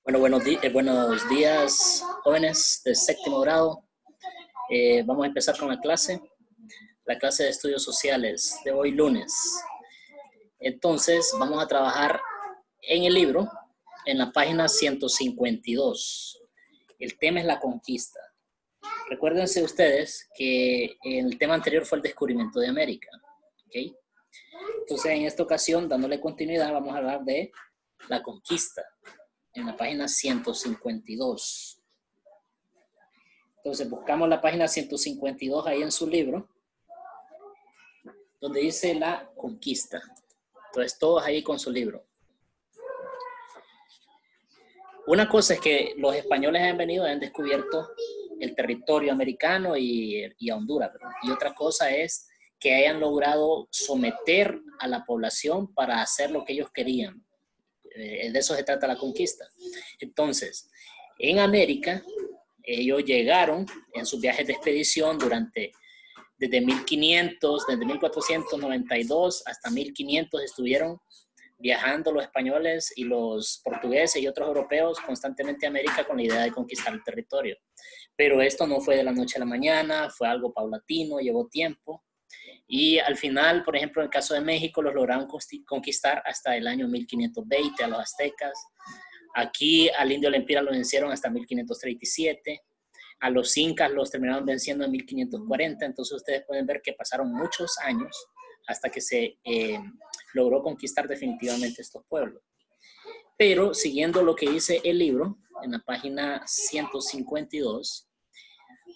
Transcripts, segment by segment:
Bueno, buenos días, jóvenes de séptimo grado. Vamos a empezar con la clase de estudios sociales de hoy lunes. Entonces, vamos a trabajar en el libro, en la página 152. El tema es la conquista. Recuérdense ustedes que el tema anterior fue el descubrimiento de América. ¿Okay? Entonces, en esta ocasión, dándole continuidad, vamos a hablar de la conquista, en la página 152. Entonces buscamos la página 152 ahí en su libro, donde dice la conquista. Entonces todos ahí con su libro. Una cosa es que los españoles han venido y han descubierto el territorio americano y a Honduras, ¿verdad? Y otra cosa es que hayan logrado someter a la población para hacer lo que ellos querían. De eso se trata la conquista. Entonces, en América, ellos llegaron en sus viajes de expedición desde 1492 hasta 1500 estuvieron viajando los españoles y los portugueses y otros europeos constantemente a América con la idea de conquistar el territorio. Pero esto no fue de la noche a la mañana, fue algo paulatino, llevó tiempo. Y al final, por ejemplo, en el caso de México, los lograron conquistar hasta el año 1520 a los aztecas. Aquí al indio Lempira lo vencieron hasta 1537. A los incas los terminaron venciendo en 1540. Entonces ustedes pueden ver que pasaron muchos años hasta que se logró conquistar definitivamente estos pueblos. Pero siguiendo lo que dice el libro, en la página 152,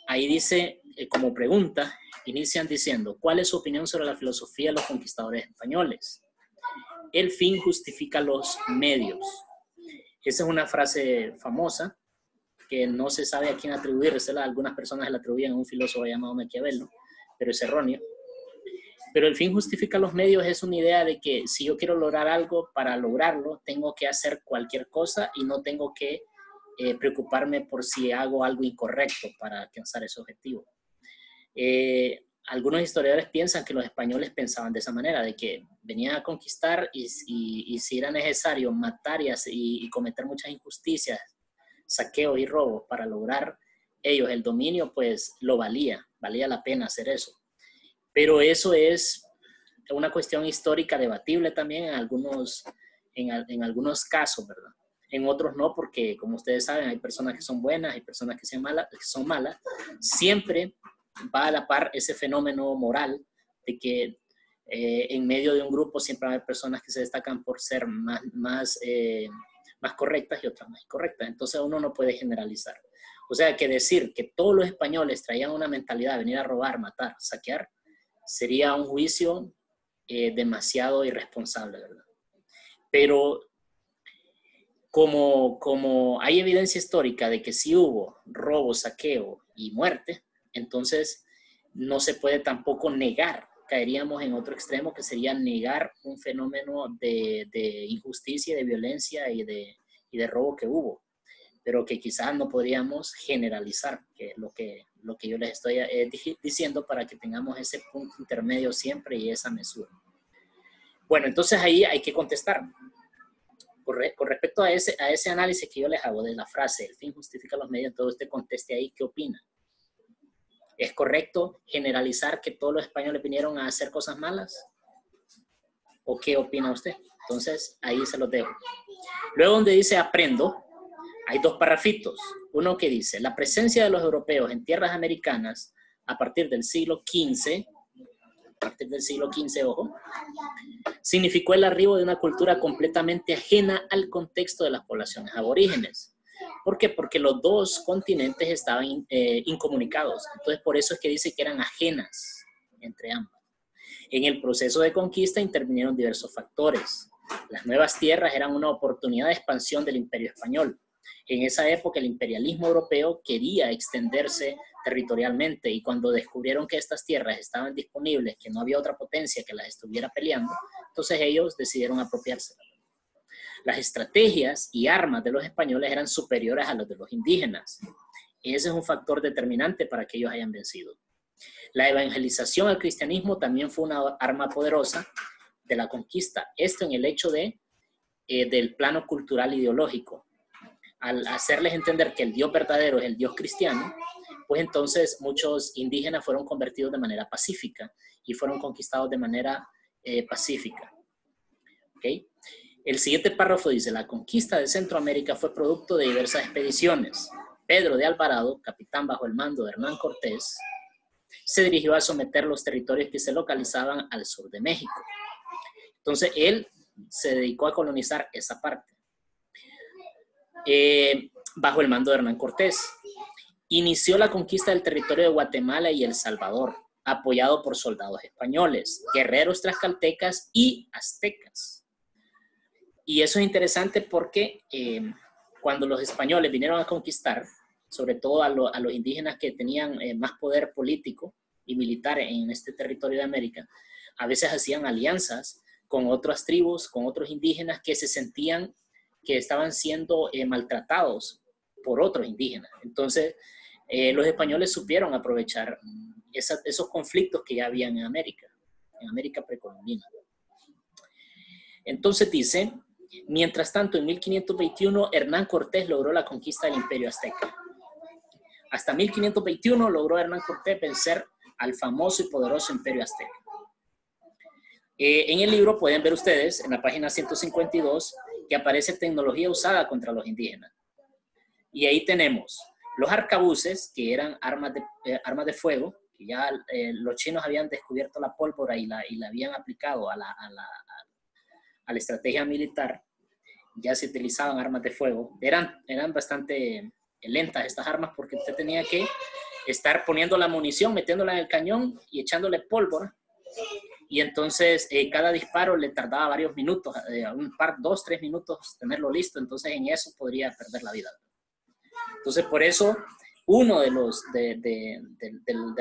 ahí dice, como pregunta, inician diciendo, ¿cuál es su opinión sobre la filosofía de los conquistadores españoles? El fin justifica los medios. Esa es una frase famosa que no se sabe a quién atribuírsela. Algunas personas la atribuyen a un filósofo llamado Maquiavelo, pero es erróneo. Pero el fin justifica los medios es una idea de que si yo quiero lograr algo, para lograrlo tengo que hacer cualquier cosa y no tengo que preocuparme por si hago algo incorrecto para alcanzar ese objetivo. Algunos historiadores piensan que los españoles pensaban de esa manera, de que venían a conquistar y si era necesario matar y cometer muchas injusticias, saqueo y robo para lograr ellos el dominio, pues valía la pena hacer eso. Pero eso es una cuestión histórica debatible también en algunos casos, ¿verdad? En otros no, porque como ustedes saben, hay personas que son buenas, hay personas que son malas. Siempre va a la par ese fenómeno moral de que en medio de un grupo siempre va a haber personas que se destacan por ser más correctas y otras más incorrectas. Entonces uno no puede generalizar. O sea, que decir que todos los españoles traían una mentalidad de venir a robar, matar, saquear, sería un juicio demasiado irresponsable, ¿verdad? Pero como hay evidencia histórica de que sí hubo robo, saqueo y muerte, entonces no se puede tampoco negar. Caeríamos en otro extremo que sería negar un fenómeno de injusticia, de violencia y de robo que hubo, pero que quizás no podríamos generalizar, que es lo que yo les estoy diciendo para que tengamos ese punto intermedio siempre y esa mesura. Bueno, entonces ahí hay que contestar. Con respecto a ese análisis que yo les hago de la frase, el fin justifica los medios, entonces usted conteste ahí, ¿qué opina? ¿Es correcto generalizar que todos los españoles vinieron a hacer cosas malas? ¿O qué opina usted? Entonces, ahí se los dejo. Luego donde dice aprendo, hay dos parrafitos. Uno que dice, la presencia de los europeos en tierras americanas a partir del siglo XV, ojo, significó el arribo de una cultura completamente ajena al contexto de las poblaciones aborígenes. ¿Por qué? Porque los dos continentes estaban incomunicados. Entonces, por eso es que dice que eran ajenas entre ambas. En el proceso de conquista intervinieron diversos factores. Las nuevas tierras eran una oportunidad de expansión del imperio español. En esa época el imperialismo europeo quería extenderse territorialmente y cuando descubrieron que estas tierras estaban disponibles, que no había otra potencia que las estuviera peleando, entonces ellos decidieron apropiárselas. Las estrategias y armas de los españoles eran superiores a las de los indígenas. Ese es un factor determinante para que ellos hayan vencido. La evangelización al cristianismo también fue una arma poderosa de la conquista. Esto en el hecho del plano cultural ideológico. al hacerles entender que el Dios verdadero es el Dios cristiano, pues entonces muchos indígenas fueron convertidos de manera pacífica y fueron conquistados de manera pacífica. ¿Okay? El siguiente párrafo dice, la conquista de Centroamérica fue producto de diversas expediciones. Pedro de Alvarado, capitán bajo el mando de Hernán Cortés, se dirigió a someter los territorios que se localizaban al sur de México. Entonces, él se dedicó a colonizar esa parte, bajo el mando de Hernán Cortés. Inició la conquista del territorio de Guatemala y El Salvador, apoyado por soldados españoles, guerreros tlaxcaltecas y aztecas. Y eso es interesante porque cuando los españoles vinieron a conquistar, sobre todo a los indígenas que tenían más poder político y militar en este territorio de América, a veces hacían alianzas con otras tribus, con otros indígenas que se sentían que estaban siendo maltratados por otros indígenas. Entonces, los españoles supieron aprovechar esos conflictos que ya habían en América precolombina. Entonces dice, mientras tanto, en 1521, Hernán Cortés logró la conquista del Imperio Azteca. Hasta 1521 logró Hernán Cortés vencer al famoso y poderoso Imperio Azteca. En el libro pueden ver ustedes, en la página 152, que aparece tecnología usada contra los indígenas. Y ahí tenemos los arcabuces, que eran armas de fuego, que ya los chinos habían descubierto la pólvora y la habían aplicado a la estrategia militar. Ya se utilizaban armas de fuego. Eran bastante lentas estas armas porque usted tenía que estar poniendo la munición, metiéndola en el cañón y echándole pólvora. Y entonces cada disparo le tardaba varios minutos, 2, 3 minutos tenerlo listo. Entonces en eso podría perder la vida. Entonces por eso uno de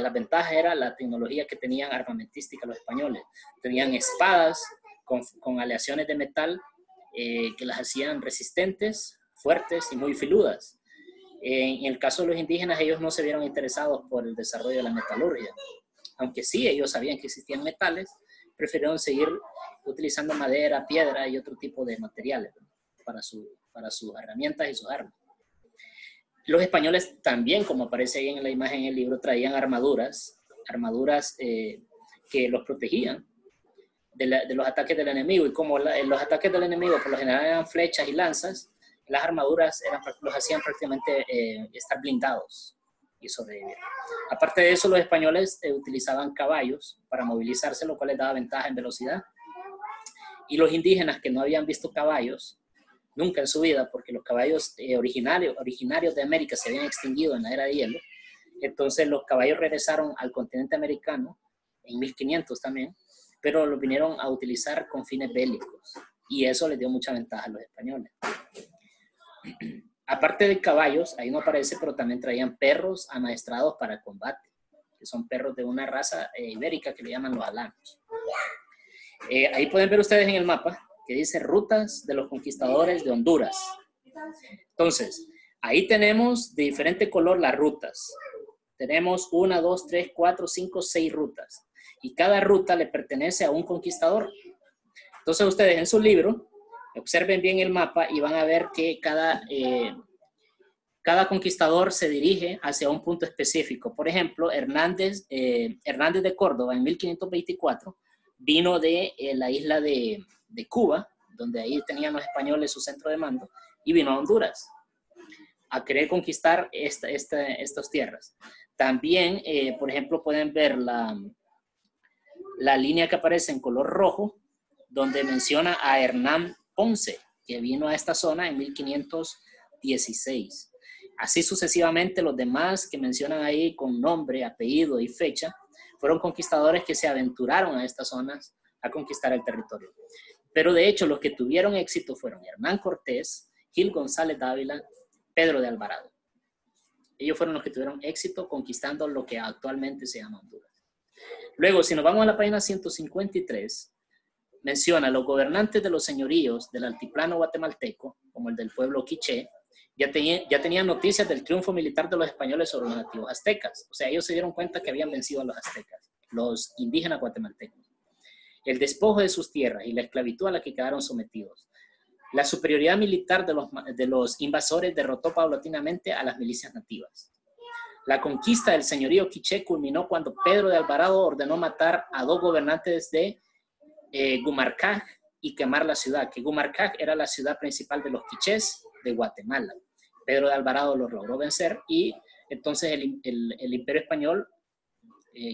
las ventajas era la tecnología que tenían armamentística los españoles. Tenían espadas con aleaciones de metal que las hacían resistentes, fuertes y muy filudas. En el caso de los indígenas, ellos no se vieron interesados por el desarrollo de la metalurgia. Aunque sí, ellos sabían que existían metales, prefirieron seguir utilizando madera, piedra y otro tipo de materiales para sus herramientas y sus armas. Los españoles también, como aparece ahí en la imagen en el libro, traían armaduras que los protegían de los ataques del enemigo. Y como los ataques del enemigo por lo general eran flechas y lanzas, las armaduras los hacían prácticamente estar blindados y sobrevivir. Aparte de eso, los españoles utilizaban caballos para movilizarse, lo cual les daba ventaja en velocidad. Y los indígenas que no habían visto caballos nunca en su vida, porque los caballos originarios de América se habían extinguido en la era de hielo, entonces los caballos regresaron al continente americano en 1500 también, pero los vinieron a utilizar con fines bélicos, y eso les dio mucha ventaja a los españoles. Aparte de caballos, ahí no aparece, pero también traían perros amaestrados para el combate, que son perros de una raza ibérica que le llaman los alanos. Ahí pueden ver ustedes en el mapa que dice rutas de los conquistadores de Honduras. Entonces, ahí tenemos de diferente color las rutas. Tenemos 1, 2, 3, 4, 5, 6 rutas. Y cada ruta le pertenece a un conquistador. Entonces ustedes en su libro observen bien el mapa y van a ver que cada conquistador se dirige hacia un punto específico. Por ejemplo, Hernández de Córdoba en 1524 vino de la isla de Cuba, donde ahí tenían los españoles su centro de mando, y vino a Honduras a querer conquistar estas tierras. También, por ejemplo, pueden ver la línea que aparece en color rojo, donde menciona a Hernán Ponce, que vino a esta zona en 1516. Así sucesivamente, los demás que mencionan ahí con nombre, apellido y fecha, fueron conquistadores que se aventuraron a estas zonas a conquistar el territorio. Pero de hecho, los que tuvieron éxito fueron Hernán Cortés, Gil González Dávila, Pedro de Alvarado. Ellos fueron los que tuvieron éxito conquistando lo que actualmente se llama Honduras. Luego, si nos vamos a la página 153, menciona los gobernantes de los señoríos del altiplano guatemalteco, como el del pueblo quiché, ya tenían noticias del triunfo militar de los españoles sobre los nativos aztecas. O sea, ellos se dieron cuenta que habían vencido a los aztecas, los indígenas guatemaltecos. El despojo de sus tierras y la esclavitud a la que quedaron sometidos. La superioridad militar de los invasores derrotó paulatinamente a las milicias nativas. La conquista del señorío quiché culminó cuando Pedro de Alvarado ordenó matar a 2 gobernantes de Gumarcaj y quemar la ciudad, que Gumarcaj era la ciudad principal de los quichés de Guatemala. Pedro de Alvarado lo logró vencer y entonces el imperio español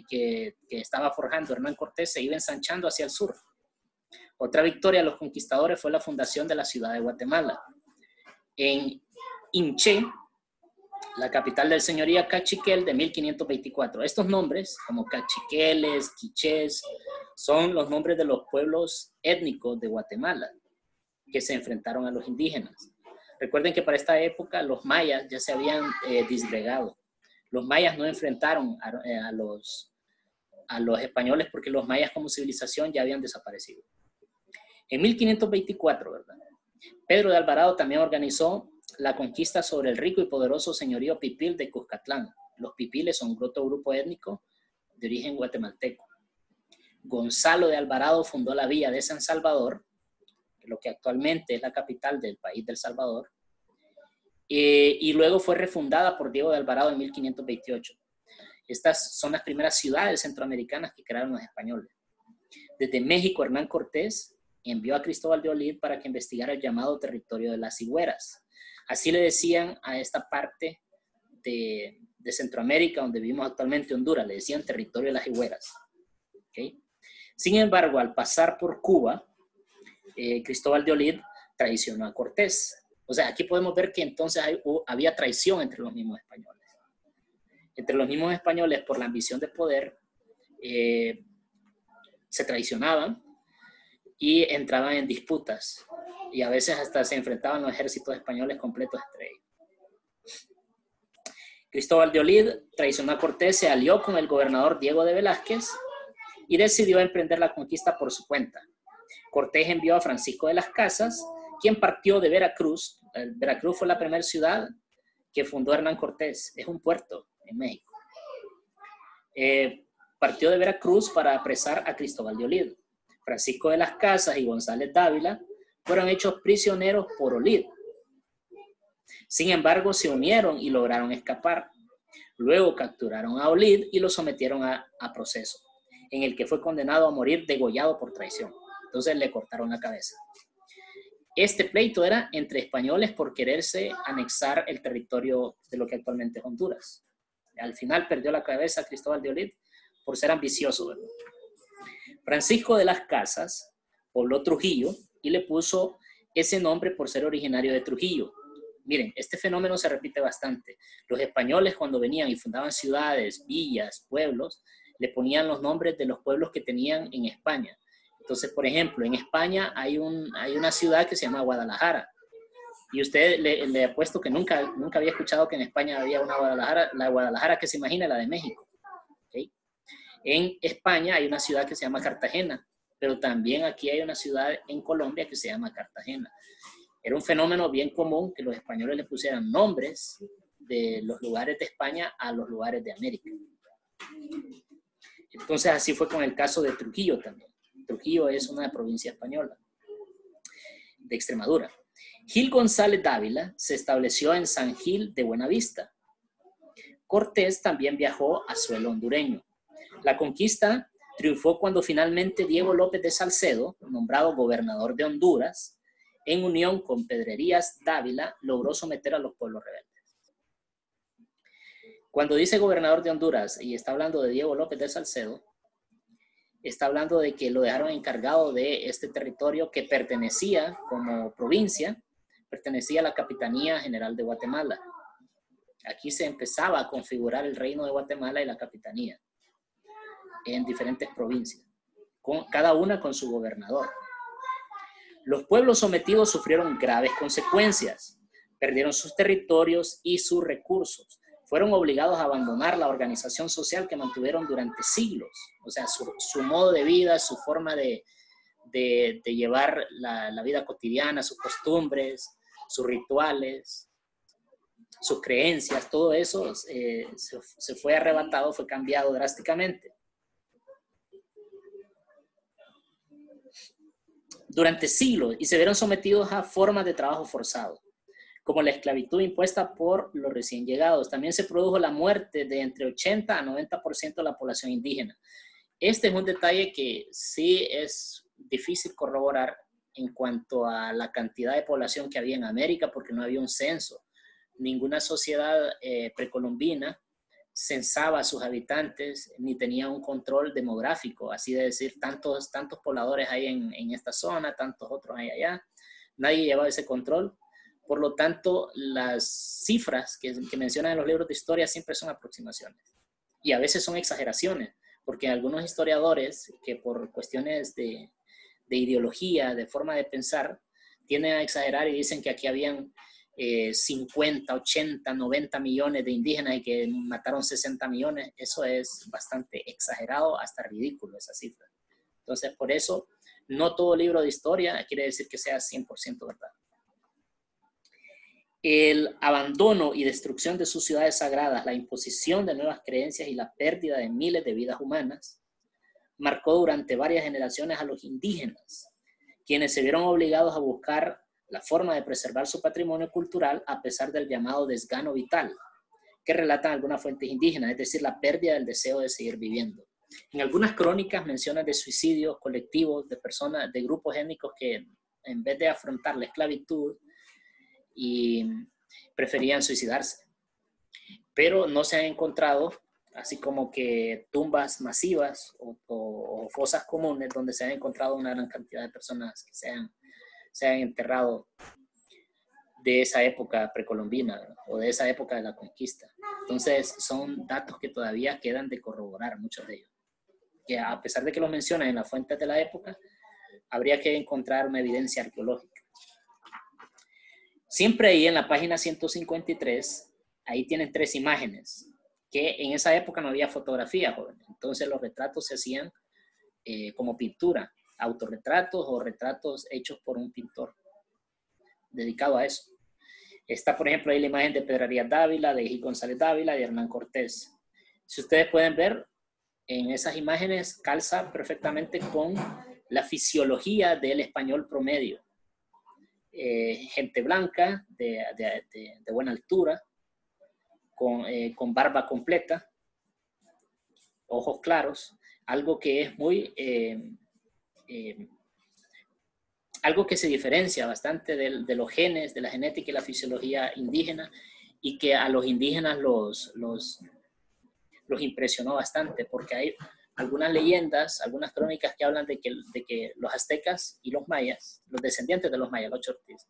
que estaba forjando Hernán Cortés se iba ensanchando hacia el sur. Otra victoria de los conquistadores fue la fundación de la ciudad de Guatemala. En Inché, la capital del señorío Cachiquel de 1524. Estos nombres, como cachiqueles, quichés, son los nombres de los pueblos étnicos de Guatemala que se enfrentaron a los indígenas. Recuerden que para esta época los mayas ya se habían disgregado. Los mayas no enfrentaron a los españoles porque los mayas como civilización ya habían desaparecido. En 1524, ¿verdad? Pedro de Alvarado también organizó la conquista sobre el rico y poderoso señorío Pipil de Cuscatlán. Los pipiles son otro grupo étnico de origen guatemalteco. Gonzalo de Alvarado fundó la villa de San Salvador, lo que actualmente es la capital del país del Salvador, y luego fue refundada por Diego de Alvarado en 1528. Estas son las primeras ciudades centroamericanas que crearon los españoles. Desde México, Hernán Cortés envió a Cristóbal de Olid para que investigara el llamado territorio de las Higüeras. Así le decían a esta parte de Centroamérica, donde vivimos actualmente Honduras, le decían territorio de las Higüeras. ¿Okay? Sin embargo, al pasar por Cuba, Cristóbal de Olid traicionó a Cortés. O sea, aquí podemos ver que entonces había traición entre los mismos españoles. Entre los mismos españoles, por la ambición de poder, se traicionaban y entraban en disputas. Y a veces hasta se enfrentaban los ejércitos españoles completos entre ellos. Cristóbal de Olid traicionó a Cortés, se alió con el gobernador Diego de Velázquez y decidió emprender la conquista por su cuenta. Cortés envió a Francisco de las Casas, quien partió de Veracruz. Veracruz fue la primera ciudad que fundó Hernán Cortés. Es un puerto en México. Partió de Veracruz para apresar a Cristóbal de Olid. Francisco de las Casas y González Dávila fueron hechos prisioneros por Olid. Sin embargo, se unieron y lograron escapar. Luego capturaron a Olid y lo sometieron a proceso, en el que fue condenado a morir degollado por traición. Entonces le cortaron la cabeza. Este pleito era entre españoles por quererse anexar el territorio de lo que actualmente es Honduras. Al final perdió la cabeza Cristóbal de Olid por ser ambicioso, ¿verdad? Francisco de las Casas pobló Trujillo y le puso ese nombre por ser originario de Trujillo. Miren, este fenómeno se repite bastante. Los españoles cuando venían y fundaban ciudades, villas, pueblos, le ponían los nombres de los pueblos que tenían en España. Entonces, por ejemplo, en España hay una ciudad que se llama Guadalajara. Y usted le apuesto que nunca había escuchado que en España había una Guadalajara, la Guadalajara que se imagina, la de México. ¿Okay? En España hay una ciudad que se llama Cartagena, pero también aquí hay una ciudad en Colombia que se llama Cartagena. Era un fenómeno bien común que los españoles le pusieran nombres de los lugares de España a los lugares de América. Entonces así fue con el caso de Trujillo también. Trujillo es una provincia española de Extremadura. Gil González Dávila se estableció en San Gil de Buenavista. Cortés también viajó a suelo hondureño. La conquista triunfó cuando finalmente Diego López de Salcedo, nombrado gobernador de Honduras, en unión con Pedrerías Dávila, logró someter a los pueblos rebeldes. Cuando dice gobernador de Honduras y está hablando de Diego López de Salcedo, está hablando de que lo dejaron encargado de este territorio que pertenecía como provincia, pertenecía a la Capitanía General de Guatemala. Aquí se empezaba a configurar el reino de Guatemala y la Capitanía en diferentes provincias, cada una con su gobernador. Los pueblos sometidos sufrieron graves consecuencias, perdieron sus territorios y sus recursos. Fueron obligados a abandonar la organización social que mantuvieron durante siglos. O sea, su modo de vida, su forma de llevar la vida cotidiana, sus costumbres, sus rituales, sus creencias, todo eso se fue arrebatado, fue cambiado drásticamente. durante siglos y se vieron sometidos a formas de trabajo forzado, como la esclavitud impuesta por los recién llegados. También se produjo la muerte de entre 80 a 90% de la población indígena. Este es un detalle que sí es difícil corroborar en cuanto a la cantidad de población que había en América, porque no había un censo. Ninguna sociedad precolombina censaba a sus habitantes, ni tenía un control demográfico, así de decir, tantos pobladores hay en esta zona, tantos otros hay allá. Nadie llevaba ese control. Por lo tanto, las cifras que mencionan en los libros de historia siempre son aproximaciones. Y a veces son exageraciones, porque algunos historiadores que por cuestiones de ideología, de forma de pensar, tienden a exagerar y dicen que aquí habían 50, 80, 90 millones de indígenas y que mataron 60 millones. Eso es bastante exagerado, hasta ridículo esa cifra. Entonces, por eso, no todo libro de historia quiere decir que sea 100% verdad. El abandono y destrucción de sus ciudades sagradas, la imposición de nuevas creencias y la pérdida de miles de vidas humanas marcó durante varias generaciones a los indígenas, quienes se vieron obligados a buscar la forma de preservar su patrimonio cultural a pesar del llamado desgano vital, que relatan algunas fuentes indígenas, es decir, la pérdida del deseo de seguir viviendo. En algunas crónicas mencionan de suicidios colectivos de personas, de grupos étnicos que en vez de afrontar la esclavitud y preferían suicidarse. Pero no se han encontrado así como que tumbas masivas o fosas comunes donde se han encontrado una gran cantidad de personas que se han enterrado de esa época precolombina, ¿verdad? O de esa época de la conquista. Entonces son datos que todavía quedan de corroborar, muchos de ellos. Que a pesar de que los mencionan en las fuentes de la época, habría que encontrar una evidencia arqueológica. Siempre ahí en la página 153, ahí tienen 3 imágenes, que en esa época no había fotografía, jóvenes. Entonces los retratos se hacían como pintura, autorretratos o retratos hechos por un pintor dedicado a eso. Está, por ejemplo, ahí la imagen de Pedro Arias Dávila, de Gil González Dávila y de Hernán Cortés. Si ustedes pueden ver, en esas imágenes calza perfectamente con la fisiología del español promedio. Gente blanca, de buena altura, con barba completa, ojos claros, algo que es muy, algo que se diferencia bastante de los genes, de la genética y la fisiología indígena, y que a los indígenas los impresionó bastante, porque hay algunas leyendas, algunas crónicas que hablan de que los aztecas y los mayas, los descendientes de los mayas, los chortis,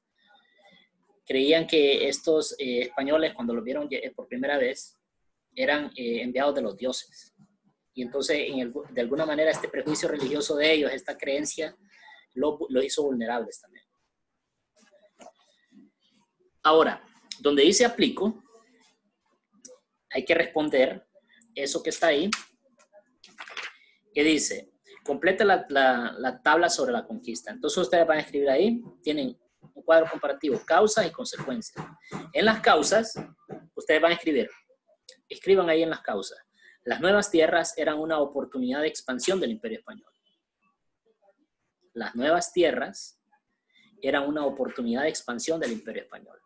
creían que estos españoles, cuando los vieron por primera vez, eran enviados de los dioses. Y entonces, de alguna manera, este prejuicio religioso de ellos, esta creencia, lo hizo vulnerables también. Ahora, donde dice aplico, hay que responder eso que está ahí, que dice, completa la tabla sobre la conquista. Entonces ustedes van a escribir ahí, tienen un cuadro comparativo, causas y consecuencias. En las causas, ustedes van a escriban ahí en las causas. Las nuevas tierras eran una oportunidad de expansión del Imperio Español. Las nuevas tierras eran una oportunidad de expansión del Imperio Español.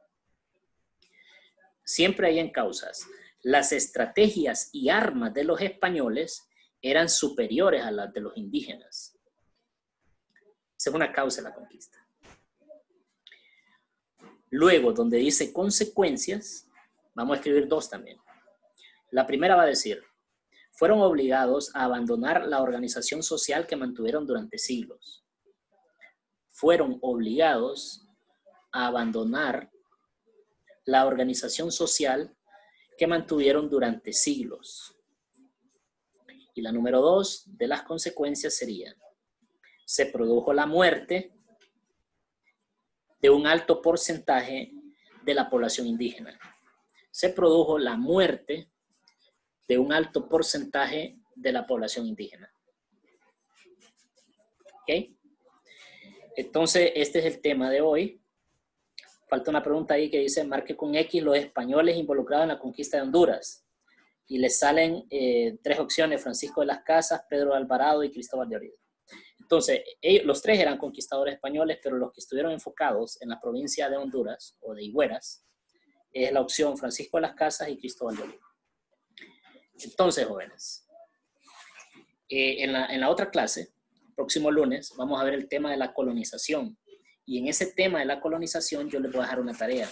Siempre hay en causas. Las estrategias y armas de los españoles eran superiores a las de los indígenas. Esa es una causa de la conquista. Luego, donde dice consecuencias, vamos a escribir 2 también. La primera va a decir, fueron obligados a abandonar la organización social que mantuvieron durante siglos. Fueron obligados a abandonar la organización social que mantuvieron durante siglos. Y la número 2 de las consecuencias sería, se produjo la muerte de un alto porcentaje de la población indígena. Se produjo la muerte de un alto porcentaje de la población indígena. ¿Ok? Entonces, este es el tema de hoy. Falta una pregunta ahí que dice, marque con X los españoles involucrados en la conquista de Honduras. Y les salen 3 opciones, Francisco de las Casas, Pedro de Alvarado y Cristóbal de Orida. Entonces, los tres eran conquistadores españoles, pero los que estuvieron enfocados en la provincia de Honduras o de Higueras es la opción Francisco de las Casas y Cristóbal de Oliva. Entonces, jóvenes, en la otra clase, próximo lunes, vamos a ver el tema de la colonización. Y en ese tema de la colonización yo les voy a dejar una tarea.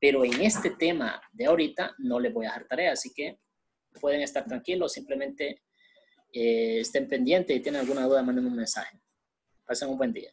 Pero en este tema de ahorita no les voy a dejar tarea, así que pueden estar tranquilos, simplemente estén pendientes y tienen alguna duda, manden un mensaje. Pasen un buen día.